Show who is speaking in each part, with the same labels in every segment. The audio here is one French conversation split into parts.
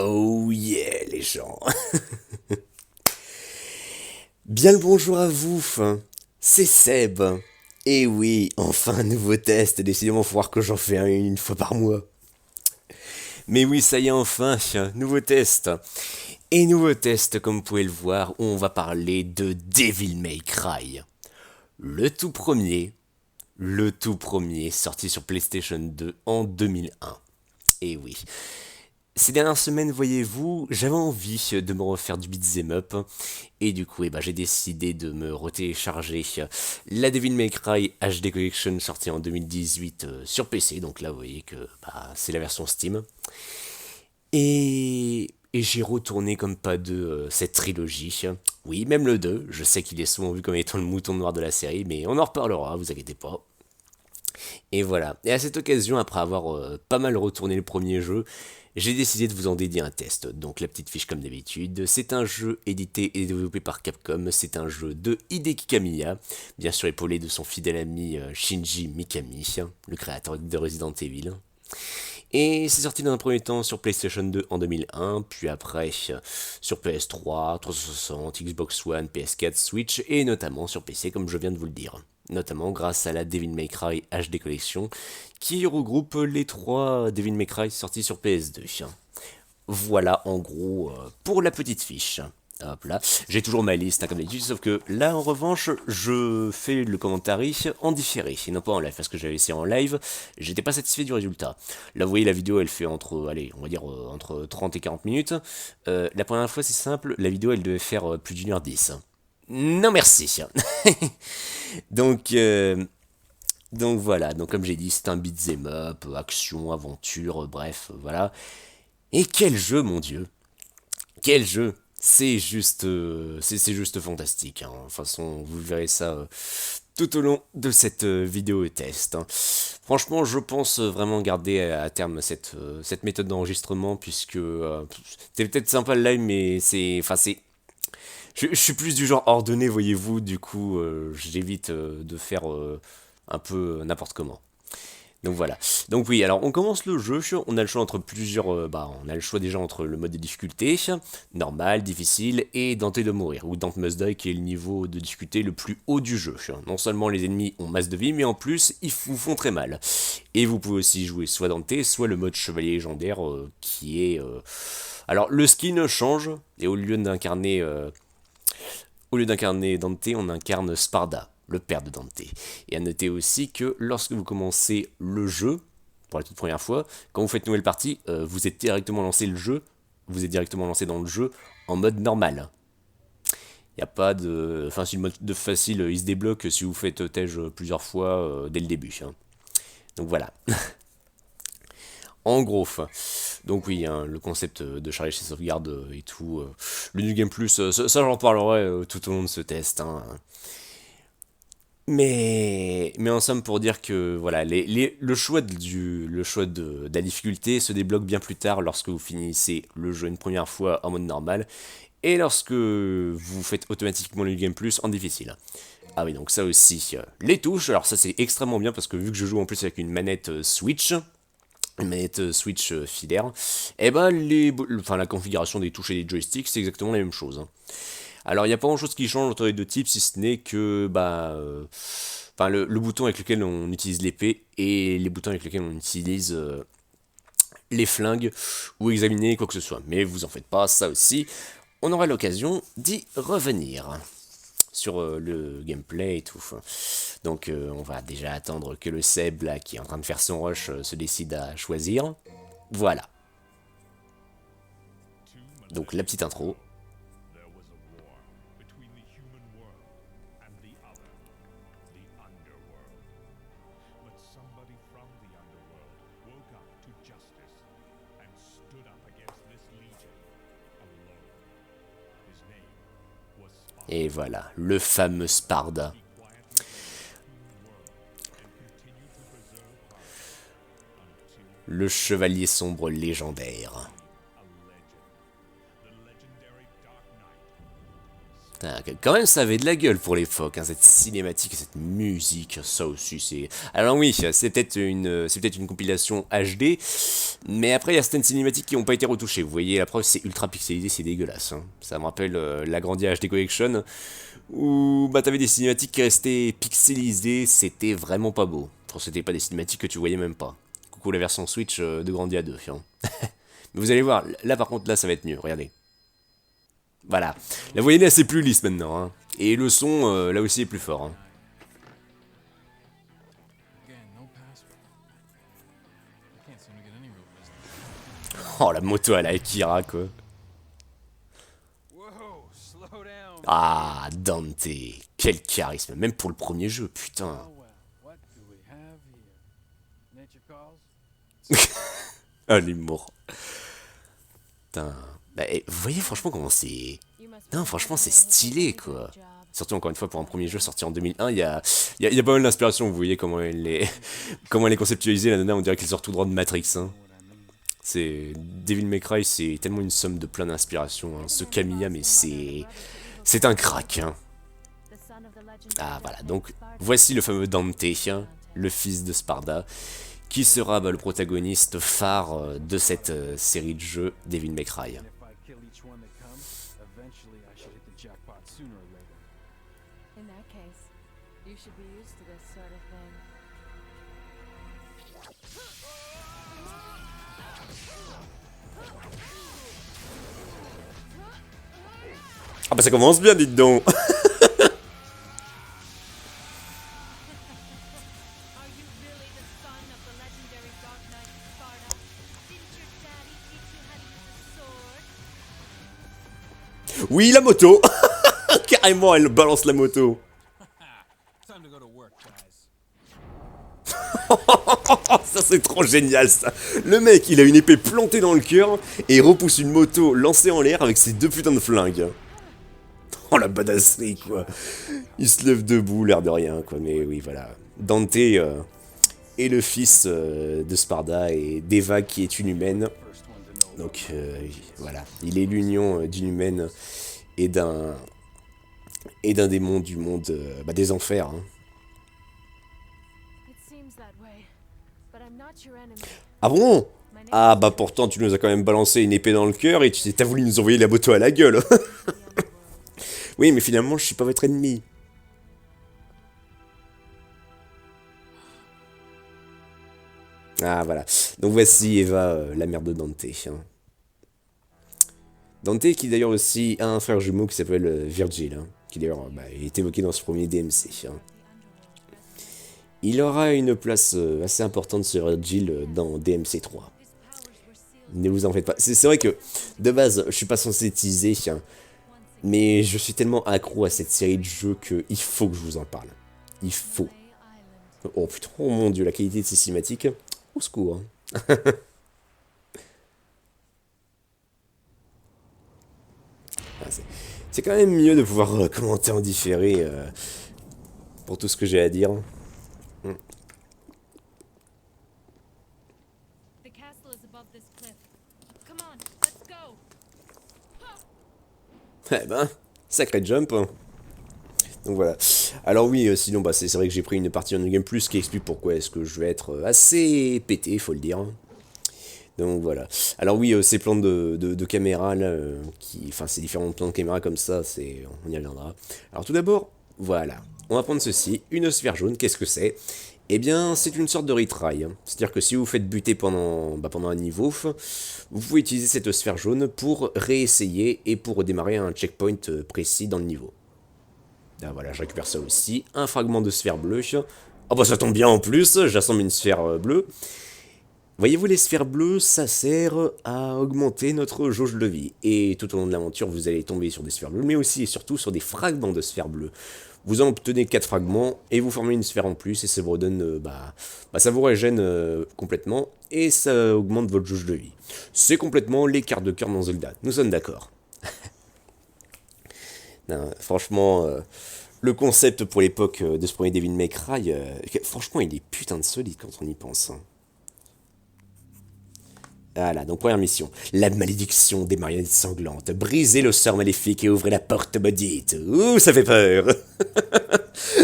Speaker 1: Oh yeah, les gens. Bien le bonjour à vous. C'est Seb. Et oui, enfin un nouveau test. Décidément, faut voir que j'en fais un une fois par mois. Mais oui, ça y est, enfin, nouveau test. Et nouveau test, comme vous pouvez le voir, où on va parler de Devil May Cry. Le tout premier. Le tout premier, sorti sur PlayStation 2 en 2001. Et oui. Ces dernières semaines, voyez-vous, j'avais envie de me refaire du beat'em up, et du coup, j'ai décidé de me retélécharger la Devil May Cry HD Collection sortie en 2018 sur PC, donc là vous voyez que c'est la version Steam. Et j'ai retourné comme pas deux cette trilogie. Oui, même le 2, je sais qu'il est souvent vu comme étant le mouton noir de la série, mais on en reparlera, vous inquiétez pas. Et voilà. Et à cette occasion, après avoir pas mal retourné le premier jeu, j'ai décidé de vous en dédier un test. Donc la petite fiche comme d'habitude. C'est un jeu édité et développé par Capcom. C'est un jeu de Hideki Kamiya, bien sûr épaulé de son fidèle ami Shinji Mikami, le créateur de Resident Evil. Et c'est sorti dans un premier temps sur PlayStation 2 en 2001, puis après sur PS3, 360, Xbox One, PS4, Switch et notamment sur PC comme je viens de vous le dire. Notamment grâce à la Devil May Cry HD Collection qui regroupe les trois Devil May Cry sortis sur PS2. Voilà en gros pour la petite fiche. Hop là, j'ai toujours ma liste comme d'habitude, sauf que là en revanche, je fais le commentaire en différé, et non pas en live, parce que j'avais essayé en live, j'étais pas satisfait du résultat. Là vous voyez la vidéo elle fait entre, allez, on va dire entre 30 et 40 minutes. La première fois c'est simple, la vidéo elle devait faire plus d'une heure 10. Non merci. donc, euh, donc voilà, donc comme j'ai dit, c'est un beat'em up, action, aventure, bref, voilà. Et quel jeu mon dieu. Quel jeu! C'est juste fantastique. Hein. De toute façon, vous verrez ça tout au long de cette vidéo test. Hein. Franchement, je pense vraiment garder à terme cette méthode d'enregistrement puisque c'est peut-être sympa le live, mais je suis plus du genre ordonné, voyez-vous. Du coup, j'évite de faire un peu n'importe comment. Donc voilà. Donc oui, alors on commence le jeu, on a le choix entre plusieurs... on a le choix déjà entre le mode de difficulté, normal, difficile, et Dante de mourir, ou Dante Must Die qui est le niveau de difficulté le plus haut du jeu. Non seulement les ennemis ont masse de vie, mais en plus ils vous font très mal. Et vous pouvez aussi jouer soit Dante, soit le mode chevalier légendaire qui est... Alors le skin change, et au lieu d'incarner Dante, on incarne Sparda, le père de Dante. Et à noter aussi que lorsque vous commencez le jeu, pour la toute première fois, quand vous faites une nouvelle partie, vous êtes directement lancé dans le jeu en mode normal. Il n'y a pas de... Enfin, si le mode de facile, il se débloque si vous faites tège plusieurs fois dès le début. Hein. Donc voilà. En gros. Donc oui, hein, le concept de charger ses sauvegardes et tout. Le New Game Plus, ça j'en parlerai tout au long de ce test. Hein. Mais en somme pour dire que voilà, le choix de la difficulté se débloque bien plus tard lorsque vous finissez le jeu une première fois en mode normal et lorsque vous faites automatiquement le Game Plus en difficile. Ah oui, donc ça aussi, les touches, alors ça c'est extrêmement bien parce que vu que je joue en plus avec une manette Switch, une manette Switch filaire, et la configuration des touches et des joysticks c'est exactement la même chose. Hein. Alors, il n'y a pas grand-chose qui change entre les deux types, si ce n'est que le bouton avec lequel on utilise l'épée et les boutons avec lesquels on utilise les flingues ou examiner quoi que ce soit. Mais vous en faites pas, ça aussi, on aura l'occasion d'y revenir sur le gameplay et tout. Donc, on va déjà attendre que le Seb, là, qui est en train de faire son rush, se décide à choisir. Voilà. Donc, la petite intro.
Speaker 2: There was a war between the human world and the other, the underworld. But somebody from the underworld woke up to justice and stood up against this legion alone. His name was
Speaker 1: Et
Speaker 2: Sparda.
Speaker 1: voilà, le fameux Sparda.
Speaker 2: He quietly ruled the human world and continued to preserve harmony until
Speaker 1: Le chevalier sombre légendaire.
Speaker 2: a legend. The legendary Dark Knight,
Speaker 1: Putain, quand même, ça avait de la gueule pour l'époque, hein, cette cinématique et cette musique, ça aussi, c'est... Alors oui, c'est peut-être une compilation HD, mais après, il y a certaines cinématiques qui n'ont pas été retouchées. Vous voyez, la preuve, c'est ultra pixelisé, c'est dégueulasse. Hein. Ça me rappelle la Grandia HD Collection, où bah, t'avais des cinématiques qui restaient pixelisées, c'était vraiment pas beau. Enfin, c'était pas des cinématiques que tu voyais même pas. Coucou la version Switch de Grandia 2, hein. Mais vous allez voir, là par contre, là ça va être mieux, regardez. Voilà. Là, vous voyez, là, c'est plus lisse maintenant. Hein. Et le son, là aussi, est plus fort. Hein. Oh, la moto à la Akira, quoi. Ah, Dante. Quel charisme. Même pour le premier jeu, putain. Ah, l'humour. Putain. Bah, vous voyez, franchement, comment c'est... Non, franchement, c'est stylé, quoi. Surtout, encore une fois, pour un premier jeu sorti en 2001, il y a pas mal d'inspiration. Vous voyez comment elle est, comment elle est conceptualisée, la nana, on dirait qu'elle sort tout droit de Matrix. Hein. C'est Devil May Cry, c'est tellement une somme de plein d'inspiration. Hein. Ce Camilla, mais c'est un crack. Hein. Ah, voilà, donc, voici le fameux Dante, hein, le fils de Sparda, qui sera bah, le protagoniste phare de cette série de jeux Devil May Cry. Ah bah ça commence bien, dites donc. Oui, la moto. Carrément, elle balance la moto. Ça c'est trop génial ça. Le mec il a une épée plantée dans le cœur et il repousse une moto lancée en l'air avec ses deux putains de flingues. Oh la badasserie quoi. Il se lève debout l'air de rien quoi, mais oui voilà. Dante est le fils de Sparda et d'Eva qui est une humaine. Donc voilà, il est l'union d'une humaine et d'un démon du monde bah, des enfers. Hein. Ah bon? Ah bah pourtant tu nous as quand même balancé une épée dans le cœur et t'as voulu nous envoyer la moto à la gueule. Oui mais finalement je suis pas votre ennemi. Ah voilà. Donc voici Eva, la mère de Dante. Hein. Dante qui d'ailleurs aussi a un frère jumeau qui s'appelle Virgil. Hein, qui d'ailleurs bah, est évoqué dans ce premier DMC. Hein. Il aura une place assez importante sur Virgil dans DMC 3. Ne vous en faites pas. C'est vrai que, de base, je suis pas censé teaser, hein, mais je suis tellement accro à cette série de jeux qu'il faut que je vous en parle. Il faut. Oh putain, oh mon dieu, la qualité de ces cinématiques. Au secours. Hein. Ah, c'est quand même mieux de pouvoir commenter en différé pour tout ce que j'ai à dire. Mm. Eh ben, sacré jump. Hein. Donc voilà. Alors oui, sinon bah, c'est vrai que j'ai pris une partie en New Game Plus qui explique pourquoi est-ce que je vais être assez pété, faut le dire. Donc voilà. Alors oui, ces plans de caméra là, enfin ces différents plans de caméra comme ça, on y reviendra. Alors tout d'abord, voilà. On va prendre ceci, une sphère jaune, qu'est-ce que c'est? Eh bien, c'est une sorte de retry. Hein. C'est-à-dire que si vous faites buter pendant un niveau, vous pouvez utiliser cette sphère jaune pour réessayer et pour redémarrer un checkpoint précis dans le niveau. Ah, voilà, je récupère ça aussi. Un fragment de sphère bleue. Oh bah ça tombe bien en plus, j'assemble une sphère bleue. Voyez-vous, les sphères bleues, ça sert à augmenter notre jauge de vie. Et tout au long de l'aventure, vous allez tomber sur des sphères bleues, mais aussi et surtout sur des fragments de sphères bleues. Vous en obtenez 4 fragments, et vous formez une sphère en plus, et ça vous redonne, ça vous régène complètement, et ça augmente votre jauge de vie. C'est complètement les cartes de cœur dans Zelda, nous sommes d'accord. Franchement, le concept pour l'époque de ce premier Devil May Cry, franchement, il est putain de solide quand on y pense. Hein. Voilà, donc première mission. La malédiction des marionnettes sanglantes. Brisez le sort maléfique et ouvrez la porte maudite. Ouh, ça fait peur.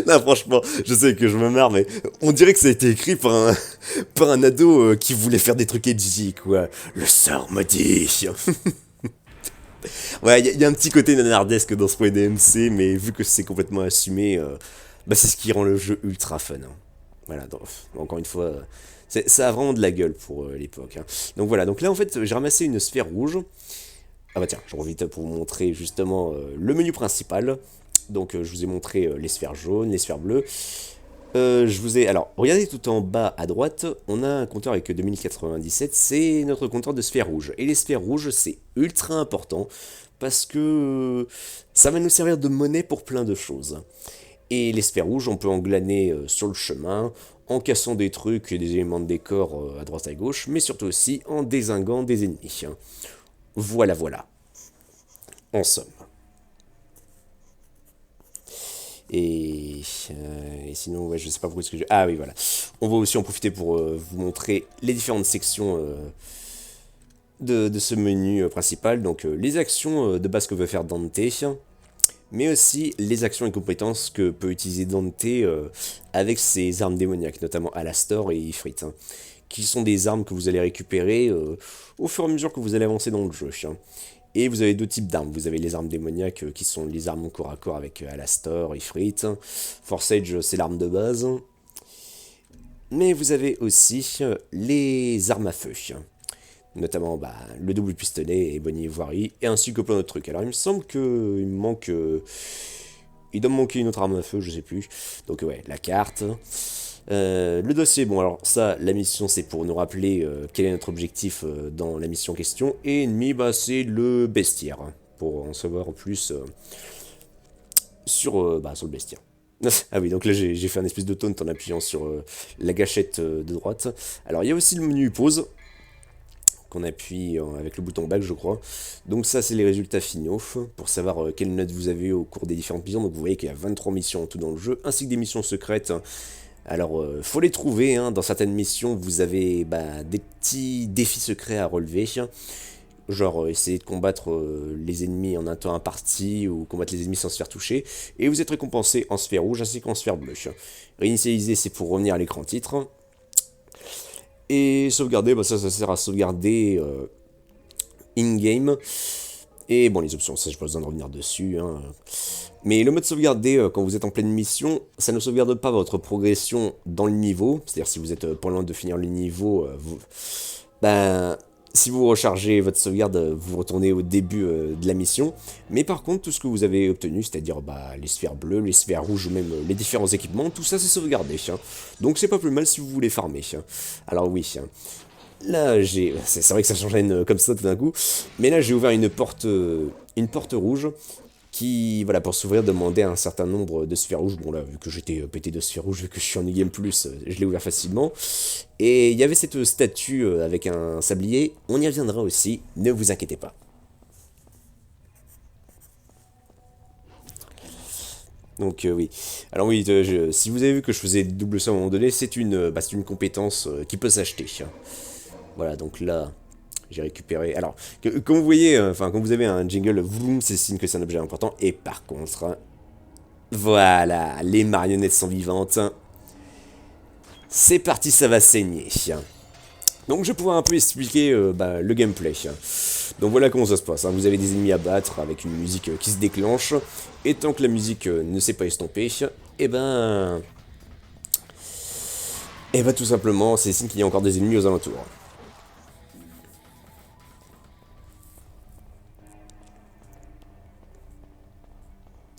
Speaker 1: Non, franchement, je sais que je me marre, mais on dirait que ça a été écrit par un ado qui voulait faire des trucs edgy, quoi. Le sort maudit. Ouais, il y a un petit côté nanardesque dans ce point DMC, mais vu que c'est complètement assumé, bah c'est ce qui rend le jeu ultra fun, hein. Voilà, donc, encore une fois, ça a vraiment de la gueule pour l'époque, hein. Donc voilà, donc là en fait, j'ai ramassé une sphère rouge. Ah bah tiens, j'en profite pour vous montrer justement le menu principal. Donc je vous ai montré les sphères jaunes, les sphères bleues. Je vous ai... Alors, regardez tout en bas à droite, on a un compteur avec 2097, c'est notre compteur de sphères rouges. Et les sphères rouges, c'est ultra important, parce que ça va nous servir de monnaie pour plein de choses. Et les sphères rouges, on peut en glaner sur le chemin, en cassant des trucs et des éléments de décor à droite à gauche, mais surtout aussi en dézinguant des ennemis. Voilà, voilà. En somme. Et sinon, ouais, je sais pas pourquoi ce que je... Ah oui, voilà. On va aussi en profiter pour vous montrer les différentes sections de ce menu principal. Donc, les actions de base que veut faire Dante, mais aussi les actions et compétences que peut utiliser Dante avec ses armes démoniaques, notamment Alastor et Ifrit, hein, qui sont des armes que vous allez récupérer au fur et à mesure que vous allez avancer dans le jeu. Hein. Et vous avez deux types d'armes. Vous avez les armes démoniaques qui sont les armes corps à corps avec Alastor, Ifrit. Forsage, c'est l'arme de base. Mais vous avez aussi les armes à feu. Notamment bah, le double pistolet et Bonnie Ivory, et ainsi que plein d'autres trucs. Alors il me semble qu'il me manque... il doit me manquer une autre arme à feu, je sais plus. Donc ouais, la carte. Le dossier, bon alors ça, la mission c'est pour nous rappeler quel est notre objectif dans la mission en question. Et ennemi, bah c'est le bestiaire, hein, pour en savoir plus sur le bestiaire. Ah oui, donc là j'ai fait un espèce de taunt en appuyant sur la gâchette de droite. Alors il y a aussi le menu pause, qu'on appuie avec le bouton back je crois. Donc ça c'est les résultats finaux, pour savoir quelle note vous avez au cours des différentes missions. Donc vous voyez qu'il y a 23 missions en tout dans le jeu, ainsi que des missions secrètes. Alors faut les trouver, hein. Dans certaines missions vous avez des petits défis secrets à relever. Genre essayer de combattre les ennemis en un temps imparti, ou combattre les ennemis sans se faire toucher. Et vous êtes récompensé en sphère rouge ainsi qu'en sphère bleue. Réinitialiser c'est pour revenir à l'écran titre. Et sauvegarder, ça sert à sauvegarder in-game. Et bon, les options, ça j'ai pas besoin de revenir dessus, hein. Mais le mode sauvegarder, quand vous êtes en pleine mission, ça ne sauvegarde pas votre progression dans le niveau. C'est-à-dire si vous êtes pas loin de finir le niveau, si vous rechargez votre sauvegarde, vous retournez au début de la mission. Mais par contre, tout ce que vous avez obtenu, c'est-à-dire les sphères bleues, les sphères rouges, ou même les différents équipements, tout ça c'est sauvegardé. Donc c'est pas plus mal si vous voulez farmer. Alors oui, là c'est vrai que ça change comme ça tout d'un coup, mais là j'ai ouvert une porte rouge qui, voilà, pour s'ouvrir, demandait un certain nombre de sphères rouges. Bon là, vu que j'étais pété de sphères rouges, vu que je suis en e-game plus, je l'ai ouvert facilement. Et il y avait cette statue avec un sablier, on y reviendra aussi, ne vous inquiétez pas. Donc oui. Alors oui, si vous avez vu que je faisais double saut à un moment donné, c'est une compétence qui peut s'acheter. Voilà, donc là... J'ai récupéré... Alors, comme vous voyez, quand vous avez un jingle, vroom, c'est signe que c'est un objet important. Et par contre, voilà, les marionnettes sont vivantes. C'est parti, ça va saigner. Donc je vais pouvoir un peu expliquer le gameplay. Donc voilà comment ça se passe. Vous avez des ennemis à battre avec une musique qui se déclenche. Et tant que la musique ne s'est pas estompée, et tout simplement, c'est signe qu'il y a encore des ennemis aux alentours.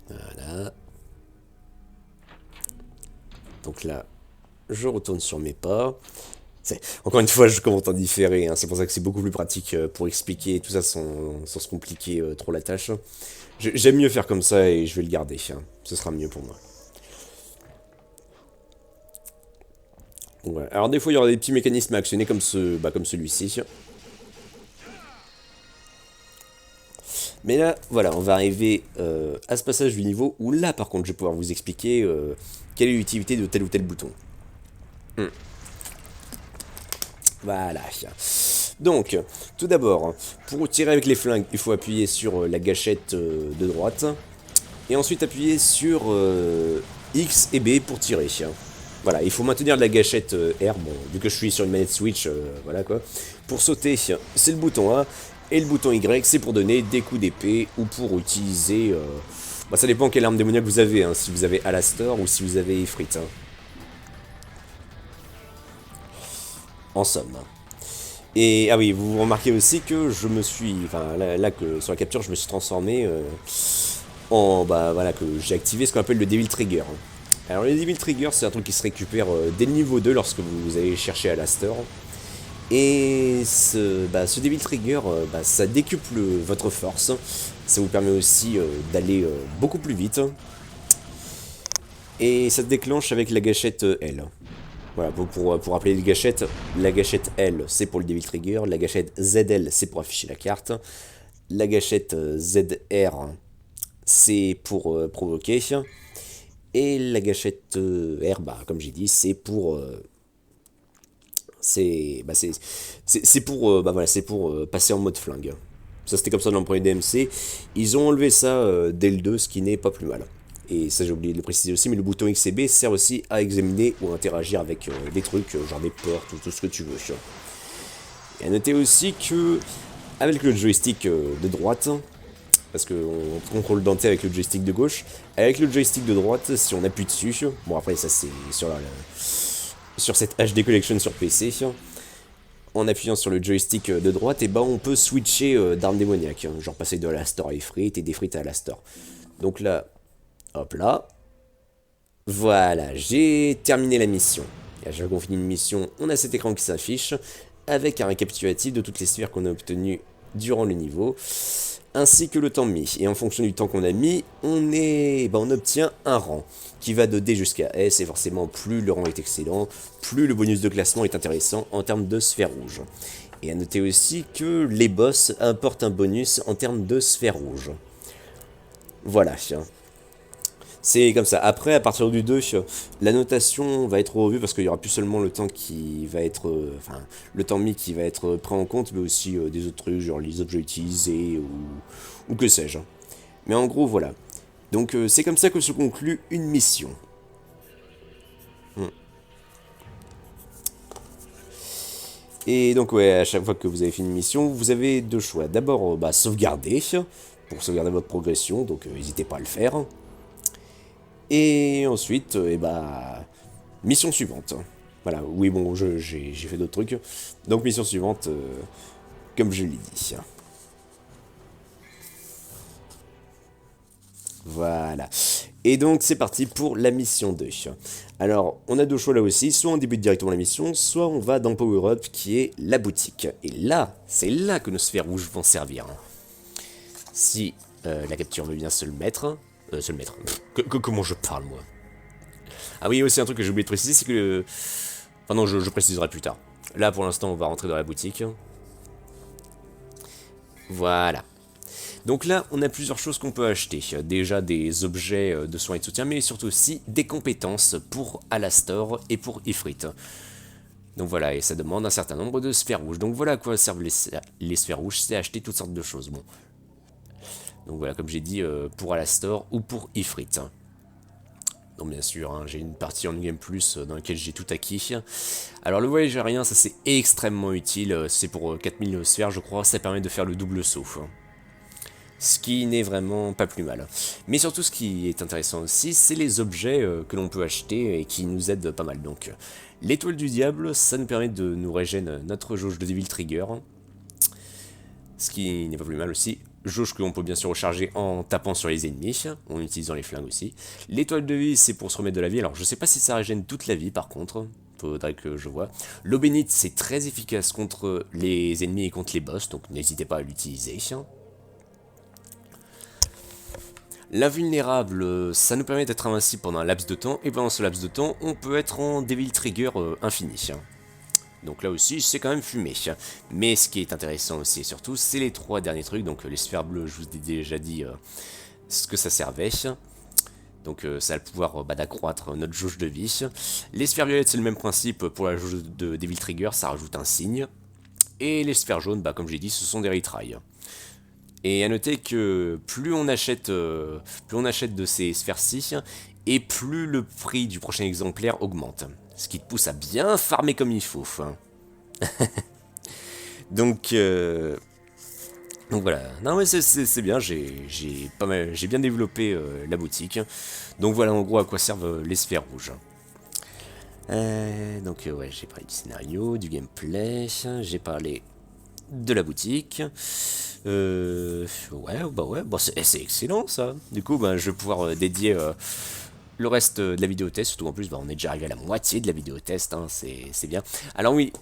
Speaker 1: Voilà. Donc là, je retourne sur mes pas. Encore une fois, je commente en différé, hein. C'est pour ça que c'est beaucoup plus pratique pour expliquer tout ça sans se compliquer trop la tâche. J'aime mieux faire comme ça et je vais le garder. Ce sera mieux pour moi. Ouais. Alors des fois, il y aura des petits mécanismes à actionner comme celui-ci. Mais là, voilà, on va arriver à ce passage du niveau où là, par contre, je vais pouvoir vous expliquer quelle est l'utilité de tel ou tel bouton. Voilà. Donc, tout d'abord, pour tirer avec les flingues, il faut appuyer sur la gâchette de droite. Et ensuite appuyer sur X et B pour tirer. Voilà, il faut maintenir la gâchette R, bon, vu que je suis sur une manette Switch, voilà quoi. Pour sauter, c'est le bouton A, et le bouton Y, c'est pour donner des coups d'épée, ou pour utiliser... bah, ça dépend quelle arme démoniaque vous avez, hein, si vous avez Alastor ou si vous avez Ifrit. Hein. En somme. Et, ah oui, vous remarquez aussi que je me suis... Enfin, là que sur la capture, je me suis transformé bah voilà, que j'ai activé ce qu'on appelle le Devil Trigger. Alors le Devil Trigger, c'est un truc qui se récupère dès le niveau 2 lorsque vous allez chercher Alastor. Et ce Devil Trigger, ça décuple votre force. Ça vous permet aussi d'aller beaucoup plus vite. Et ça se déclenche avec la gâchette L. Voilà, pour rappeler les gâchettes, la gâchette L, c'est pour le Devil Trigger. La gâchette ZL, c'est pour afficher la carte. La gâchette ZR, c'est pour provoquer. Et la gâchette R, comme j'ai dit, c'est pour... c'est pour, voilà, pour passer en mode flingue. Ça c'était comme ça dans le premier DMC. Ils ont enlevé ça dès le 2, ce qui n'est pas plus mal. Et ça j'ai oublié de le préciser aussi, mais le bouton X et B sert aussi à examiner ou à interagir avec des trucs, genre des portes ou tout ce que tu veux. Et à noter aussi que, avec le joystick de droite, parce qu'on contrôle Dante avec le joystick de gauche, avec le joystick de droite, si on appuie dessus, bon après ça c'est sur cette HD Collection sur PC, en appuyant sur le joystick de droite, et on peut switcher d'armes démoniaques, genre passer de Alastor à Ifrit et d'Ifrit à Alastor. Donc là, hop là, voilà, j'ai terminé la mission. Et à chaque fois qu'on finit une mission, on a cet écran qui s'affiche, avec un récapitulatif de toutes les sphères qu'on a obtenues durant le niveau, ainsi que le temps mis. Et en fonction du temps qu'on a mis, on obtient un rang, qui va de D jusqu'à S, et forcément plus le rang est excellent, plus le bonus de classement est intéressant en termes de sphères rouges. Et à noter aussi que les boss apportent un bonus en termes de sphères rouges. Voilà. C'est comme ça. Après, à partir du 2, la notation va être revue parce qu'il y aura plus seulement le temps qui va être... le temps mis qui va être pris en compte, mais aussi des autres trucs, genre les objets utilisés ou que sais-je. Mais en gros, voilà. Donc c'est comme ça que se conclut une mission. Et donc ouais, à chaque fois que vous avez fini une mission, vous avez deux choix. D'abord, sauvegarder, pour sauvegarder votre progression, donc n'hésitez pas à le faire. Et ensuite, mission suivante. Voilà, oui bon, j'ai fait d'autres trucs. Donc mission suivante, comme je l'ai dit. Voilà. Et donc c'est parti pour la mission 2. Alors, on a deux choix là aussi, soit on débute directement la mission, soit on va dans Power Up qui est la boutique. Et là, c'est là que nos sphères rouges vont servir. Si la capture veut bien se le mettre... comment je parle moi? Ah oui, aussi un truc que j'ai oublié de préciser, c'est que... Enfin non, je préciserai plus tard. Là pour l'instant on va rentrer dans la boutique. Voilà. Donc là, on a plusieurs choses qu'on peut acheter. Déjà des objets de soins et de soutien, mais surtout aussi des compétences pour Alastor et pour Ifrit. Donc voilà, et ça demande un certain nombre de sphères rouges. Donc voilà à quoi servent les sphères rouges, c'est acheter toutes sortes de choses. Bon. Donc voilà, comme j'ai dit, pour Alastor ou pour Ifrit. Donc bien sûr, j'ai une partie en New Game Plus dans laquelle j'ai tout acquis. Alors le voyage aérien, ça c'est extrêmement utile. C'est pour 4000 sphères, je crois, ça permet de faire le double saut. Ce qui n'est vraiment pas plus mal. Mais surtout ce qui est intéressant aussi, c'est les objets que l'on peut acheter et qui nous aident pas mal. Donc l'étoile du diable, ça nous permet de nous régénérer notre jauge de Devil Trigger. Ce qui n'est pas plus mal aussi. Jauge que l'on peut bien sûr recharger en tapant sur les ennemis, en utilisant les flingues aussi. L'étoile de vie, c'est pour se remettre de la vie. Alors je sais pas si ça régène toute la vie par contre. Faudrait que je vois. L'eau bénite, c'est très efficace contre les ennemis et contre les boss, donc n'hésitez pas à l'utiliser. L'invulnérable, ça nous permet d'être invincible pendant un laps de temps, et pendant ce laps de temps, on peut être en Devil Trigger infini. Donc là aussi, c'est quand même fumé. Mais ce qui est intéressant aussi et surtout, c'est les trois derniers trucs. Donc les sphères bleues, je vous ai déjà dit ce que ça servait. Donc ça a le pouvoir d'accroître notre jauge de vie. Les sphères violettes, c'est le même principe pour la jauge de Devil Trigger, ça rajoute un signe. Et les sphères jaunes, bah, comme j'ai dit, ce sont des retries. Et à noter que plus on achète de ces sphères-ci, et plus le prix du prochain exemplaire augmente. Ce qui te pousse à bien farmer comme il faut. Donc, donc voilà. Non mais c'est bien, j'ai bien développé la boutique. Donc voilà en gros à quoi servent les sphères rouges. Ouais, j'ai parlé du scénario, du gameplay, j'ai parlé de la boutique. Ouais, bon, c'est excellent ça. Du coup, bah, je vais pouvoir dédier le reste de la vidéo test. Surtout en plus, bah, on est déjà arrivé à la moitié de la vidéo test, hein, c'est bien. Alors oui,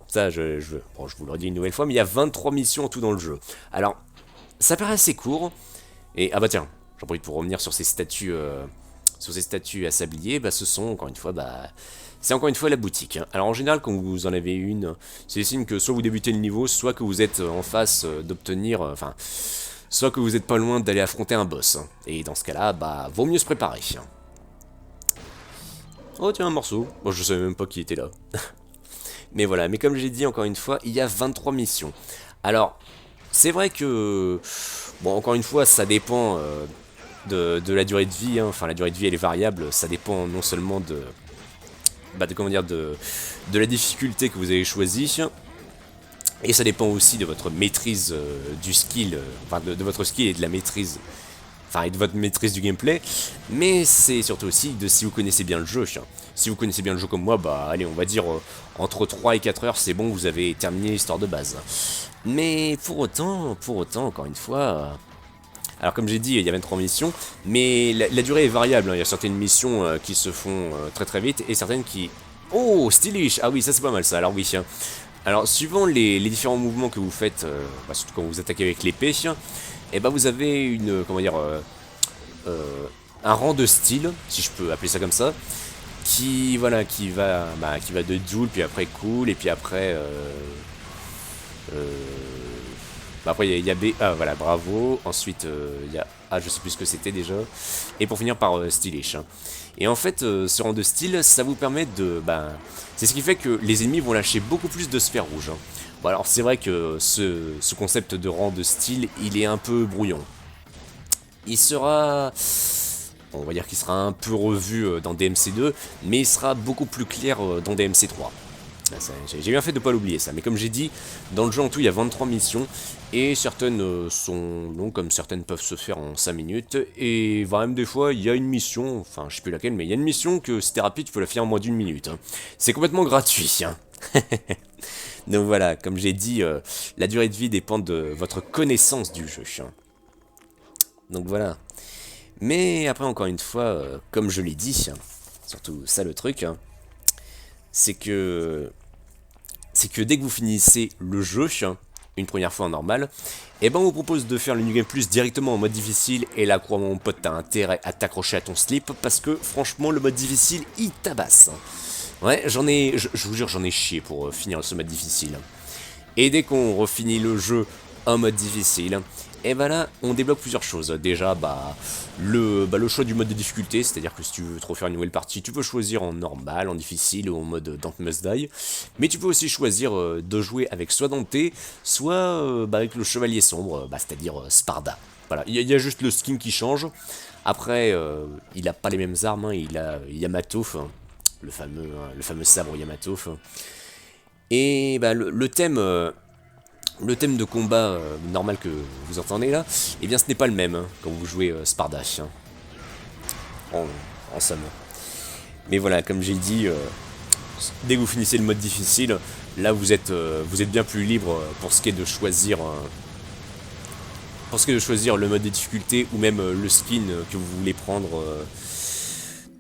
Speaker 1: ça bon, je vous le redis une nouvelle fois, mais il y a 23 missions en tout dans le jeu. Alors, ça paraît assez court. Et ah bah tiens, j'en profite pour revenir sur ces statues. Sur ces statues à sablier, bah, ce sont encore une fois, bah, c'est encore une fois la boutique. Hein. Alors en général, quand vous en avez une, c'est signe que soit vous débutez le niveau, soit que vous êtes en face d'obtenir, enfin, soit que vous êtes pas loin d'aller affronter un boss. Hein. Et dans ce cas-là, bah, vaut mieux se préparer. Oh tiens, un morceau. Bon, je savais même pas qui était là. Mais voilà, mais comme j'ai dit encore une fois, il y a 23 missions. Alors, c'est vrai que, bon, encore une fois, ça dépend de la durée de vie. Hein. Enfin, la durée de vie, elle est variable. Ça dépend non seulement comment dire, de la difficulté que vous avez choisi. Et ça dépend aussi de votre maîtrise du skill, enfin de votre skill et de la maîtrise, enfin et de votre maîtrise du gameplay. Mais c'est surtout aussi de si vous connaissez bien le jeu. Si vous connaissez bien le jeu comme moi, bah allez, on va dire entre 3 et 4 heures, c'est bon, vous avez terminé l'histoire de base. Mais pour autant, encore une fois... alors comme j'ai dit, il y a 23 missions, mais la durée est variable. Hein. Il y a certaines missions qui se font très très vite et certaines qui... Oh, stylish. Ah oui, ça c'est pas mal ça, alors oui. Alors suivant les différents mouvements que vous faites, surtout quand vous attaquez avec l'épée, et bah vous avez une, comment dire, un rang de style, si je peux appeler ça comme ça, qui va de Joule, puis après Cool, et puis après... après il y a B, ah voilà, bravo, ensuite il y a A, je sais plus ce que c'était déjà, et pour finir par stylish. Hein. Et en fait, ce rang de style, ça vous permet de... c'est ce qui fait que les ennemis vont lâcher beaucoup plus de sphères rouges. Hein. Bon alors c'est vrai que ce concept de rang de style, il est un peu brouillon. Il sera... on va dire qu'il sera un peu revu dans DMC2, mais il sera beaucoup plus clair dans DMC3. J'ai bien fait de ne pas l'oublier ça, mais comme j'ai dit, dans le jeu en tout il y a 23 missions, et certaines sont longues comme certaines peuvent se faire en 5 minutes, et même des fois il y a une mission, enfin je sais plus laquelle, mais il y a une mission que si t'es rapide tu peux la faire en moins d'une minute. Hein. C'est complètement gratuit. Hein. Donc voilà, comme j'ai dit, la durée de vie dépend de votre connaissance du jeu. Hein. Donc voilà. Mais après encore une fois, comme je l'ai dit, surtout ça le truc, hein, c'est que dès que vous finissez le jeu, une première fois en normal, et ben on vous propose de faire le New Game Plus directement en mode difficile, et là crois mon pote t'as intérêt à t'accrocher à ton slip, parce que franchement le mode difficile il tabasse. Ouais, je vous jure j'en ai chié pour finir ce mode difficile. Et dès qu'on refinit le jeu en mode difficile, et ben là, on débloque plusieurs choses. Déjà, le choix du mode de difficulté, c'est-à-dire que si tu veux te refaire une nouvelle partie, tu peux choisir en normal, en difficile ou en mode Don't Must Die. Mais tu peux aussi choisir de jouer avec soit Dante, soit avec le Chevalier Sombre, c'est-à-dire Sparda. Voilà, il y a juste le skin qui change. Après, il a pas les mêmes armes, hein, il a Yamato, le fameux sabre Yamato. Et le thème... le thème de combat normal que vous entendez là, eh bien ce n'est pas le même hein, quand vous jouez Sparda. Hein. En somme. Mais voilà, comme j'ai dit, dès que vous finissez le mode difficile, là vous êtes bien plus libre pour ce qui est de choisir... pour ce qui est de choisir le mode de difficulté ou même le skin que vous voulez prendre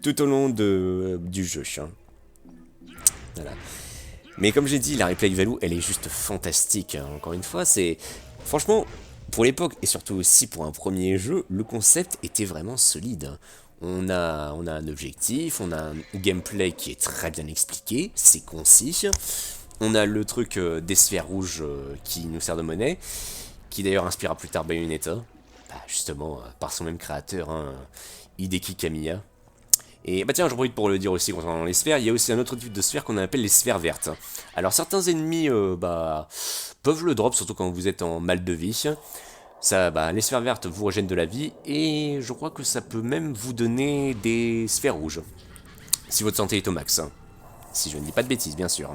Speaker 1: tout au long du jeu. Hein. Voilà. Mais comme j'ai dit, la replay value, elle est juste fantastique. Hein. Encore une fois, c'est... franchement, pour l'époque, et surtout aussi pour un premier jeu, le concept était vraiment solide. Hein. On a un objectif, on a un gameplay qui est très bien expliqué, c'est concis. On a le truc des sphères rouges qui nous sert de monnaie, qui d'ailleurs inspirera plus tard Bayonetta, justement par son même créateur, hein, Hideki Kamiya. Et bah tiens, j'en profite pour le dire aussi concernant les sphères, il y a aussi un autre type de sphère qu'on appelle les sphères vertes. Alors certains ennemis peuvent le drop, surtout quand vous êtes en mal de vie. Ça, les sphères vertes vous régènent de la vie, et je crois que ça peut même vous donner des sphères rouges. Si votre santé est au max. Si je ne dis pas de bêtises, bien sûr.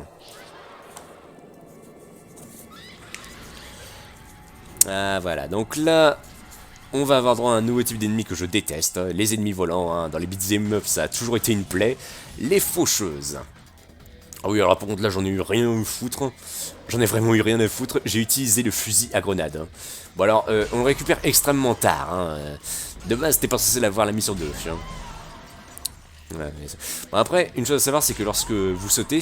Speaker 1: Ah voilà, donc là, on va avoir droit à un nouveau type d'ennemi que je déteste. Les ennemis volants, hein. Dans les beat'em up, ça a toujours été une plaie. Les faucheuses. Ah oui, alors par contre là, j'en ai eu rien à foutre. J'en ai vraiment eu rien à foutre. J'ai utilisé le fusil à grenade. Bon alors, on le récupère extrêmement tard. Hein. De base, c'était pas censé l'avoir la mission 2. Hein. Ouais, bon, après, une chose à savoir, c'est que lorsque vous sautez,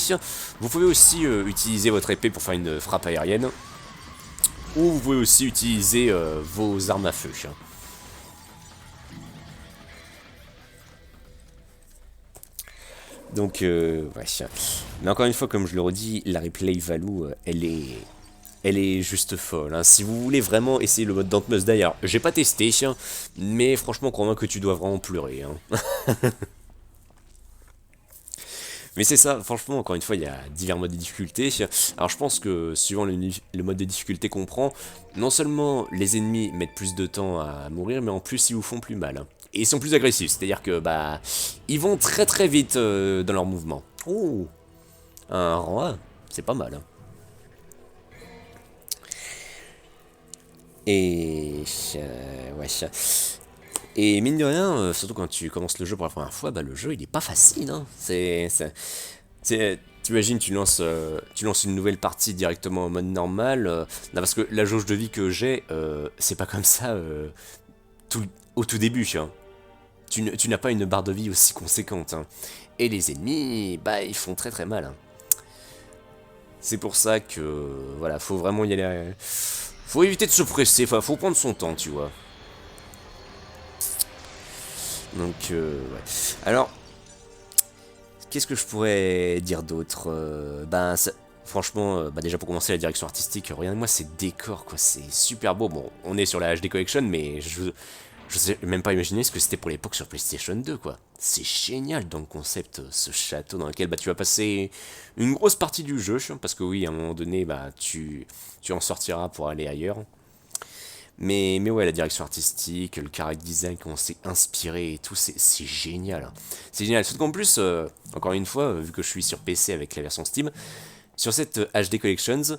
Speaker 1: vous pouvez aussi utiliser votre épée pour faire une frappe aérienne. Ou vous pouvez aussi utiliser vos armes à feu. Donc, ouais. Mais encore une fois, comme je le redis, la replay value, elle est juste folle. Hein. Si vous voulez vraiment essayer le mode Don't Must Die, alors j'ai pas testé, mais franchement, crois-moi que tu dois vraiment pleurer. Hein. Mais c'est ça, franchement, encore une fois, il y a divers modes de difficulté. Alors je pense que suivant le mode de difficulté qu'on prend, non seulement les ennemis mettent plus de temps à mourir, mais en plus ils vous font plus mal. Et ils sont plus agressifs, c'est-à-dire que ils vont très très vite dans leur mouvement. Oh, un rang 1, c'est pas mal. Hein. Et ouais. Et mine de rien, surtout quand tu commences le jeu pour la première fois, le jeu il est pas facile. Hein. T'imagines, tu lances une nouvelle partie directement en mode normal. Non, parce que la jauge de vie que j'ai, c'est pas comme ça au tout début. Hein. Tu n'as pas une barre de vie aussi conséquente. Hein. Et les ennemis, ils font très très mal. Hein. C'est pour ça que, voilà, faut vraiment y aller. Faut éviter de se presser, faut prendre son temps, tu vois. Donc, ouais. Alors, qu'est-ce que je pourrais dire d'autre franchement, déjà pour commencer, la direction artistique, regardez-moi ces décors, quoi, c'est super beau. Bon, on est sur la HD Collection, mais je sais même pas imaginer ce que c'était pour l'époque sur PlayStation 2, quoi. C'est génial dans le concept, ce château dans lequel tu vas passer une grosse partie du jeu, parce que oui, à un moment donné, tu en sortiras pour aller ailleurs. Mais ouais, la direction artistique, le character design, comment c'est inspiré et tout, c'est génial. Hein. C'est génial. Surtout qu'en plus, encore une fois, vu que je suis sur PC avec la version Steam, sur cette HD Collections,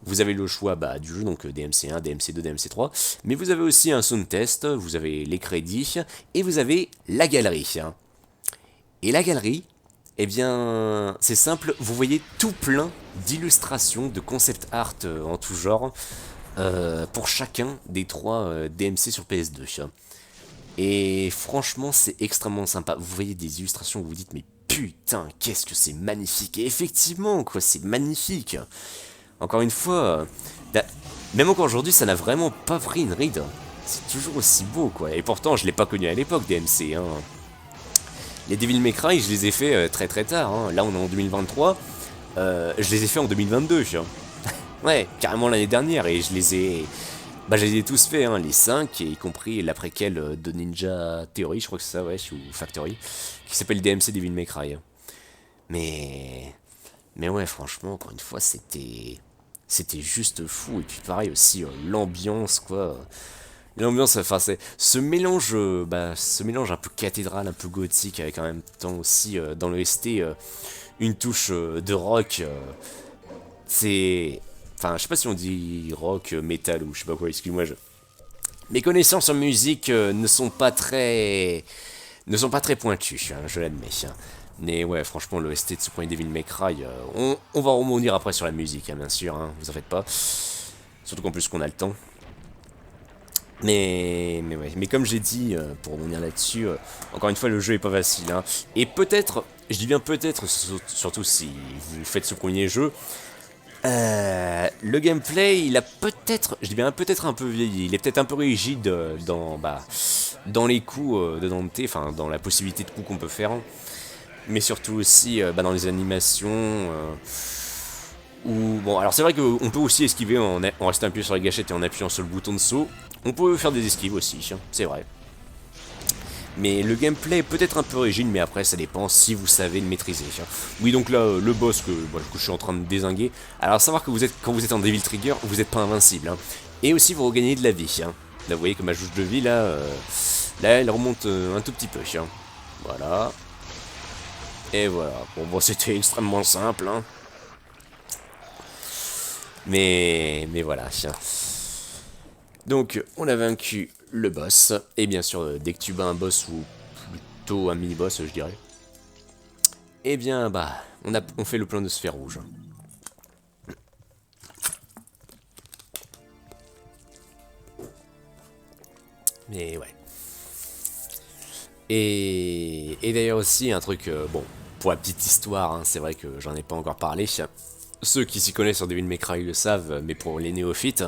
Speaker 1: vous avez le choix du jeu, donc DMC1, DMC2, DMC3, mais vous avez aussi un sound test, vous avez les crédits, et vous avez la galerie. Hein. Et la galerie, eh bien, c'est simple, vous voyez tout plein d'illustrations, de concept art en tout genre, pour chacun des 3 DMC sur PS2. Et franchement, c'est extrêmement sympa. Vous voyez des illustrations où vous dites, mais putain, qu'est-ce que c'est magnifique. Et effectivement, quoi, c'est magnifique. Encore une fois, même encore aujourd'hui, ça n'a vraiment pas pris une ride. C'est toujours aussi beau, quoi. Et pourtant, je l'ai pas connu à l'époque, DMC. Hein. Les Devil May Cry, je les ai fait très très tard. Hein. Là, on est en 2023. Je les ai fait en 2022. Ouais, carrément l'année dernière, et je les ai tous fait, hein, les 5, y compris l'après-quel de Ninja Theory, je crois que c'est ça, ouais, ou Factory, qui s'appelle DMC Devil May Cry. Mais ouais, franchement, encore une fois, c'était juste fou, et puis pareil aussi, l'ambiance, quoi. L'ambiance, enfin, c'est ce mélange un peu cathédrale, un peu gothique, avec en même temps aussi, dans le ST, une touche de rock, c'est... Enfin, je sais pas si on dit rock, metal ou je sais pas quoi, excuse-moi. Mes connaissances en musique ne sont pas très pointues, hein, je l'admets. Hein. Mais ouais, franchement, le ST de ce premier Devil May Cry, on va rebondir après sur la musique, hein, bien sûr, hein, vous en faites pas. Surtout qu'en plus qu'on a le temps. Mais ouais, mais comme j'ai dit, pour revenir là-dessus, encore une fois, le jeu est pas facile. Hein. Et peut-être, je dis bien peut-être, surtout si vous faites ce premier jeu, le gameplay, il a peut-être, je dis bien peut-être un peu vieilli, il est peut-être un peu rigide dans les coups de Dante, enfin dans la possibilité de coups qu'on peut faire, mais surtout aussi dans les animations, bon alors c'est vrai qu'on peut aussi esquiver en restant appuyé sur la gâchette et en appuyant sur le bouton de saut, on peut faire des esquives aussi, c'est vrai. Mais le gameplay est peut-être un peu rigide, mais après ça dépend si vous savez le maîtriser. Oui, donc là, le boss que je suis en train de dézinguer. Alors savoir que quand vous êtes en Devil Trigger, vous n'êtes pas invincible. Et aussi vous regagnez de la vie. Là, vous voyez que ma jauge de vie, là, elle remonte un tout petit peu. Voilà. Et voilà. Bon, c'était extrêmement simple. Mais voilà. Donc, on a vaincu le boss. Et bien sûr, dès que tu bats un boss, ou plutôt un mini-boss, je dirais, eh bien, bah, on fait le plein de sphères rouges. Mais ouais. Et d'ailleurs aussi, un truc, bon, pour la petite histoire, c'est vrai que j'en ai pas encore parlé. Ceux qui s'y connaissent sur Devil May Cry le savent, mais pour les néophytes,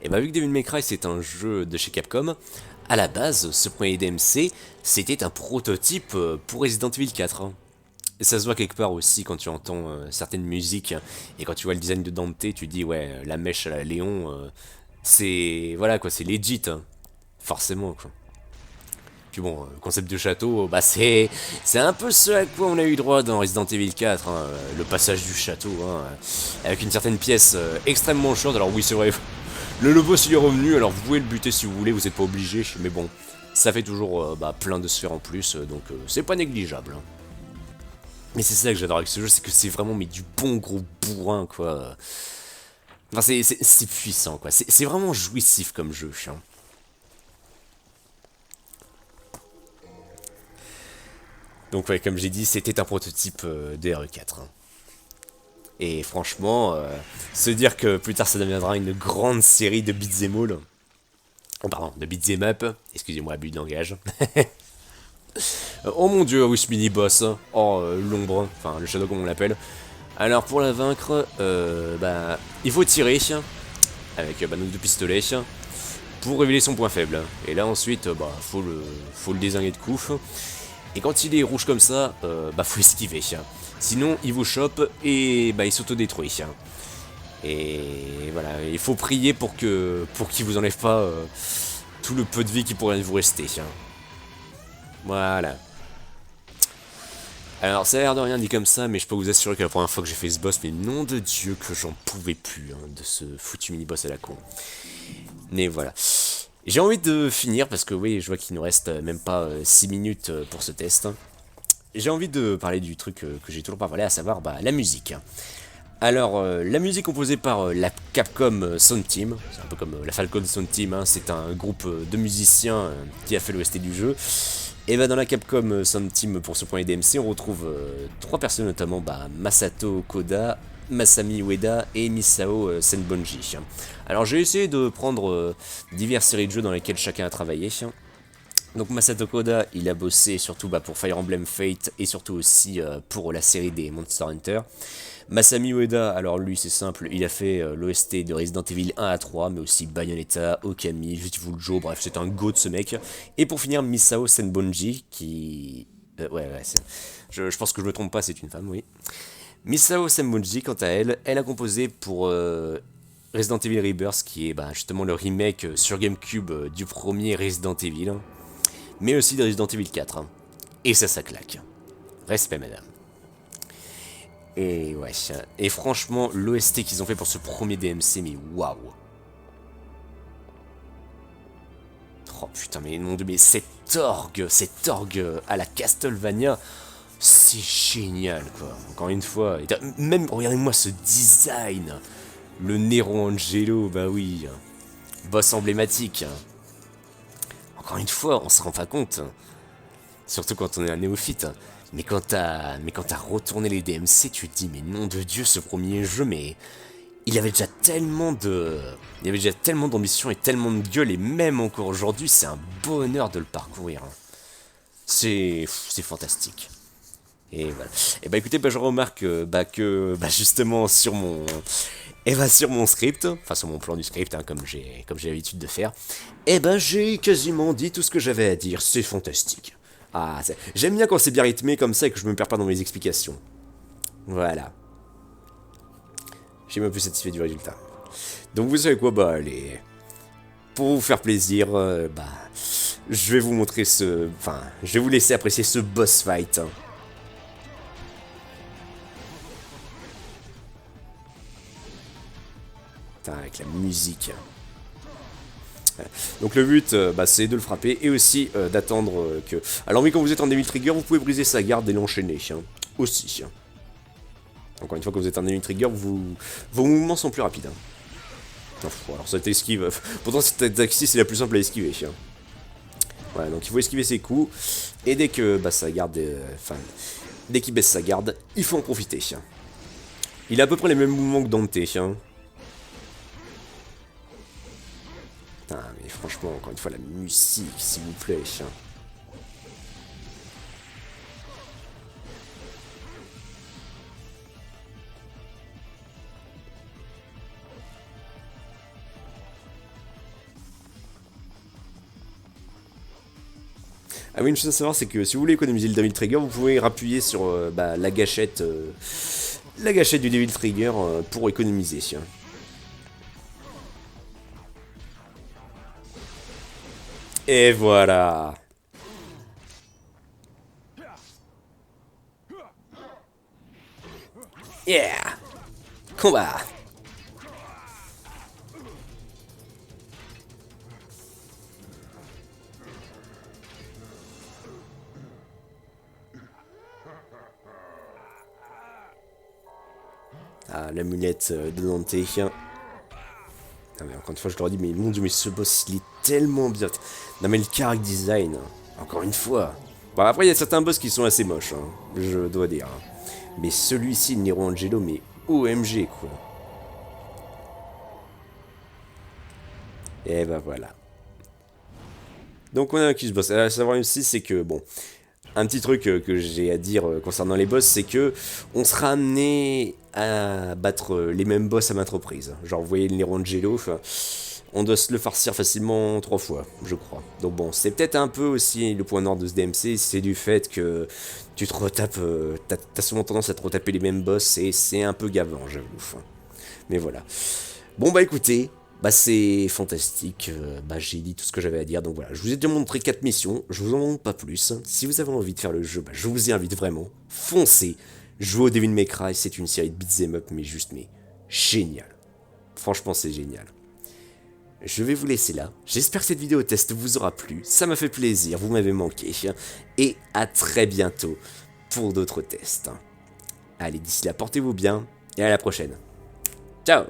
Speaker 1: et bah vu que Devil May Cry c'est un jeu de chez Capcom, à la base, ce premier DMC, c'était un prototype pour Resident Evil 4. Et ça se voit quelque part aussi quand tu entends certaines musiques, et quand tu vois le design de Dante, tu dis ouais, la mèche à la Léon, c'est... Voilà quoi, c'est legit, forcément quoi. Puis bon, le concept de château, bah c'est un peu ce à quoi on a eu droit dans Resident Evil 4, le passage du château, avec une certaine pièce extrêmement short. Alors oui, c'est vrai, le boss il est revenu, alors vous pouvez le buter si vous voulez, vous n'êtes pas obligé, mais bon, ça fait toujours plein de sphères en plus, donc c'est pas négligeable. Mais c'est ça que j'adore avec ce jeu, c'est que c'est vraiment mais du bon gros bourrin, quoi. Enfin, c'est puissant, quoi. C'est vraiment jouissif comme jeu, Donc ouais, comme j'ai dit, c'était un prototype de RE4. Et franchement, se dire que plus tard ça deviendra une grande série de beat'em all. Oh pardon, de beat'em up. Excusez-moi, abus de langage. Oh mon dieu, oui ce mini-boss. Oh, l'ombre, enfin le shadow comme on l'appelle. Alors pour la vaincre, bah, il faut tirer avec nos deux pistolets pour révéler son point faible. Et là ensuite, bah, faut le désinguer de coups. Et quand il est rouge comme ça, bah faut esquiver. Sinon, il vous chope et bah il s'autodétruit. Et voilà, il faut prier pour qu'il vous enlève pas tout le peu de vie qui pourrait vous rester. Voilà. Alors ça a l'air de rien dit comme ça, mais je peux vous assurer que la première fois que j'ai fait ce boss, mais nom de Dieu que j'en pouvais plus de ce foutu mini-boss à la con. Mais voilà. J'ai envie de finir parce que oui, je vois qu'il nous reste même pas 6 minutes pour ce test. J'ai envie de parler du truc que j'ai toujours pas parlé, à savoir bah, la musique. Alors, la musique composée par la Capcom Sound Team, c'est un peu comme la Falcon Sound Team, c'est un groupe de musiciens qui a fait l'OST du jeu. Et bah dans la Capcom Sound Team pour ce premier DMC, on retrouve 3 personnes, notamment bah, Masato Koda, Masami Ueda et Misao Senbonji. Alors j'ai essayé de prendre diverses séries de jeux dans lesquelles chacun a travaillé. Donc Masato Koda, il a bossé surtout bah, pour Fire Emblem Fate et surtout aussi pour la série des Monster Hunter. Masami Ueda, alors lui c'est simple, il a fait l'OST de Resident Evil 1 à 3, mais aussi Bayonetta, Okami, Beautiful Joe, bref c'est un go de ce mec. Et pour finir, Misao Senbonji, qui... ouais, je pense que je me trompe pas, c'est une femme, oui. Misao Senbonji, quant à elle, elle a composé pour Resident Evil Rebirth, qui est bah, justement le remake sur GameCube du premier Resident Evil, mais aussi de Resident Evil 4. Et ça claque. Respect, madame. Et ouais, et franchement, l'OST qu'ils ont fait pour ce premier DMC, mais waouh. Oh putain, mais non, mais cet orgue à la Castlevania, c'est génial quoi. Encore une fois, même regardez-moi ce design, le Nero Angelo, bah oui, boss emblématique. Encore une fois, on se rend pas compte, surtout quand on est un néophyte. Mais quand t'as retourné les DMC, tu te dis mais nom de Dieu, ce premier jeu, mais il avait déjà tellement d'ambition et tellement de gueule, et même encore aujourd'hui, c'est un bonheur de le parcourir. C'est fantastique. Et voilà. Et bah écoutez, bah, je remarque que justement sur mon script, enfin sur mon plan du script, comme j'ai l'habitude de faire, et ben j'ai quasiment dit tout ce que j'avais à dire. C'est fantastique. Ah, j'aime bien quand c'est bien rythmé comme ça et que je me perds pas dans mes explications. Voilà. Je suis même plus satisfait du résultat. Donc vous savez quoi, bah allez, pour vous faire plaisir, bah je vais vous montrer ce... Enfin, je vais vous laisser apprécier ce boss fight. Putain, avec la musique. Donc le but, c'est de le frapper et aussi d'attendre que... Alors oui, quand vous êtes en Devil Trigger, vous pouvez briser sa garde et l'enchaîner. Aussi. Encore une fois, quand vous êtes en Devil Trigger, vos mouvements sont plus rapides. Alors cette esquive... Pourtant, cette attaque-ci, c'est la plus simple à esquiver. Voilà, donc il faut esquiver ses coups. Et dès que sa garde... dès qu'il baisse sa garde, il faut en profiter. Il a à peu près les mêmes mouvements que Dante. Putain, mais franchement, encore une fois, la musique, s'il vous plaît. Ah oui, une chose à savoir, c'est que si vous voulez économiser le Devil Trigger, vous pouvez appuyer sur la gâchette du Devil Trigger pour économiser. Et voilà. Yeah. Combat. Ah, l'amulette de Dante. Ah, mais encore une fois, je leur dis, mais mon dieu, mais ce boss, il est tellement bien. Non, mais le character design, encore une fois. Bon, après, il y a certains boss qui sont assez moches, je dois dire. Mais celui-ci, le Nero Angelo, mais OMG, quoi. Et bah voilà. Donc on a vaincu ce boss. À savoir aussi, c'est que, bon, un petit truc que j'ai à dire concernant les boss, c'est que on sera amené à battre les mêmes boss à maintes reprises. Genre, vous voyez le Nero Angelo, on doit se le farcir facilement 3 fois, je crois. Donc bon, c'est peut-être un peu aussi le point noir de ce DMC, c'est du fait que tu te retapes, t'as souvent tendance à te retaper les mêmes boss, et c'est un peu gavant, j'avoue. Mais voilà. Bon bah écoutez, c'est fantastique, j'ai dit tout ce que j'avais à dire, donc voilà, je vous ai déjà montré 4 missions, je vous en montre pas plus. Si vous avez envie de faire le jeu, je vous y invite vraiment, foncez, jouez au Devil May Cry, c'est une série de beat'em up, mais génial. Franchement, c'est génial. Je vais vous laisser là, j'espère que cette vidéo test vous aura plu, ça m'a fait plaisir, vous m'avez manqué, et à très bientôt pour d'autres tests. Allez, d'ici là, portez-vous bien, et à la prochaine. Ciao!